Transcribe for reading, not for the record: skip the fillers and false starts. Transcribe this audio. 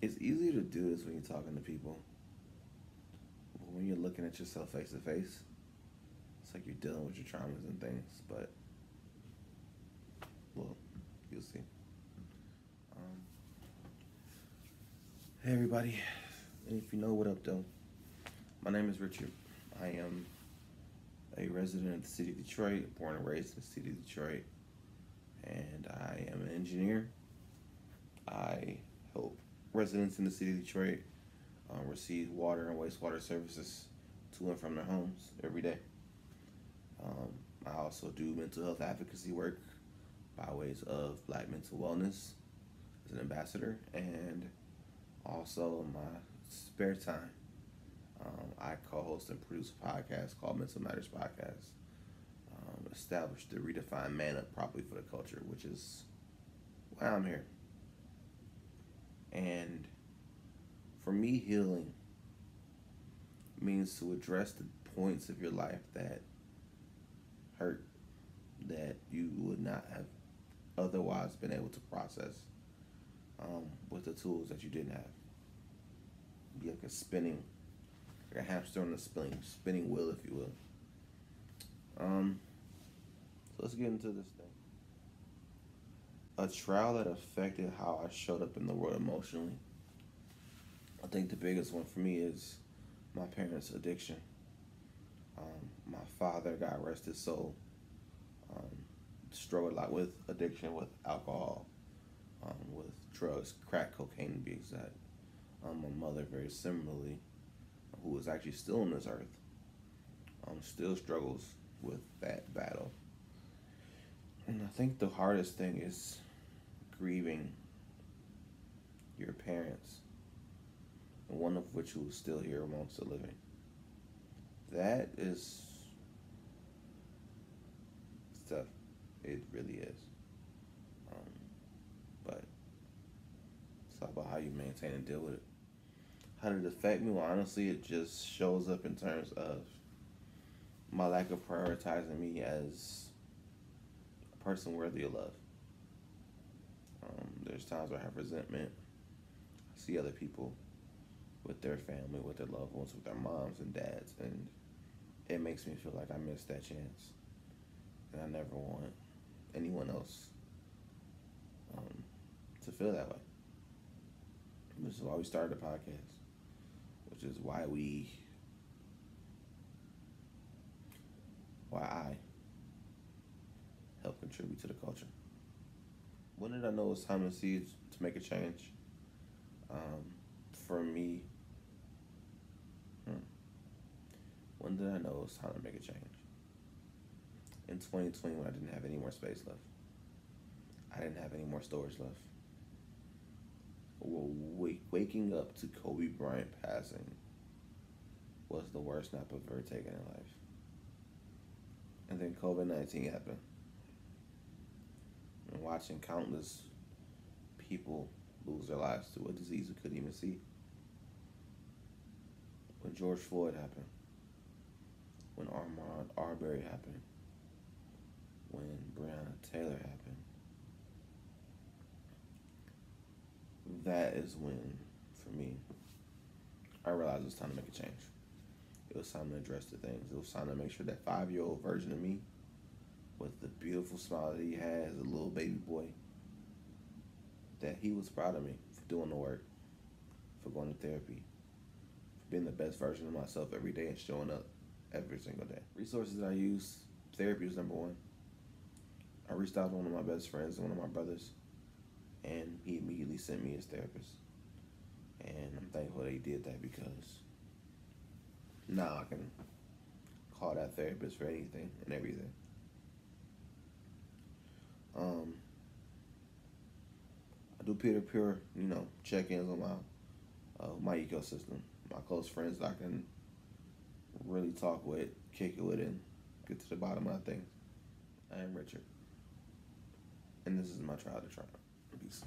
It's easy to do this when you're talking to people. But when you're looking at yourself face to face, it's like you're dealing with your traumas and things. But, well, you'll see. Um, hey, everybody. And if you know what up, though, my name is Richard. I am a resident of the city of Detroit, born and raised in the city of Detroit. And I am an engineer. I help residents in the city of Detroit receive water and wastewater services to and from their homes every day. Um, I also do mental health advocacy work by ways of Black Mental Wellness as an ambassador, and also in my spare time, I co-host and produce a podcast called Mental Matters Podcast, established to redefine man up properly for the culture, which is why I'm here. And for me, healing means to address the points of your life that hurt, that you would not have otherwise been able to process with the tools that you didn't have. Be like a spinning, like a hamster on a spinning wheel, if you will. So let's get into this thing. A trial that affected how I showed up in the world emotionally. I think the biggest one for me is my parents' addiction. My father, God rest his soul, um, struggled a lot with addiction, with alcohol, with drugs, crack cocaine to be exact. My mother, very similarly, who is actually still on this earth, still struggles with that battle. And I think the hardest thing is grieving your parents, one of which who is still here amongst the living. That is stuff. It really is. Um, but it's all about how you maintain and deal with it. How did it affect me? Well, honestly, it just shows up in terms of my lack of prioritizing me as a person worthy of love. There's times where I have resentment. I see other people with their family, with their loved ones, with their moms and dads, and it makes me feel like I missed that chance. And I never want anyone else um, to feel that way. Which is why we started the podcast, which is why I help contribute to the culture. When did I know it was time to make a change? Um, for me, hmm, when did I know it was time to make a change? In 2020, when I didn't have any more space left, I didn't have any more storage left. Well, waking up to Kobe Bryant passing was the worst nap I've ever taken in life. And then COVID-19 happened. And watching countless people lose their lives to a disease we couldn't even see. When George Floyd happened. When Ahmaud Arbery happened. When Breonna Taylor happened. That is when, for me, I realized it was time to make a change. It was time to address the things. It was time to make sure that 5-year-old version of me, with the beautiful smile that he had as a little baby boy, that he was proud of me for doing the work, for going to therapy, for being the best version of myself every day and showing up every single day. Resources that I use, therapy was number one. I reached out to one of my best friends and one of my brothers, and he immediately sent me his therapist. And I'm thankful that he did that, because now I can call that therapist for anything and everything. I do peer-to-peer, check-ins on my ecosystem, my close friends that I can really talk with, kick it with, and get to the bottom of things. I am Richard, and this is my trial to triumph. Peace.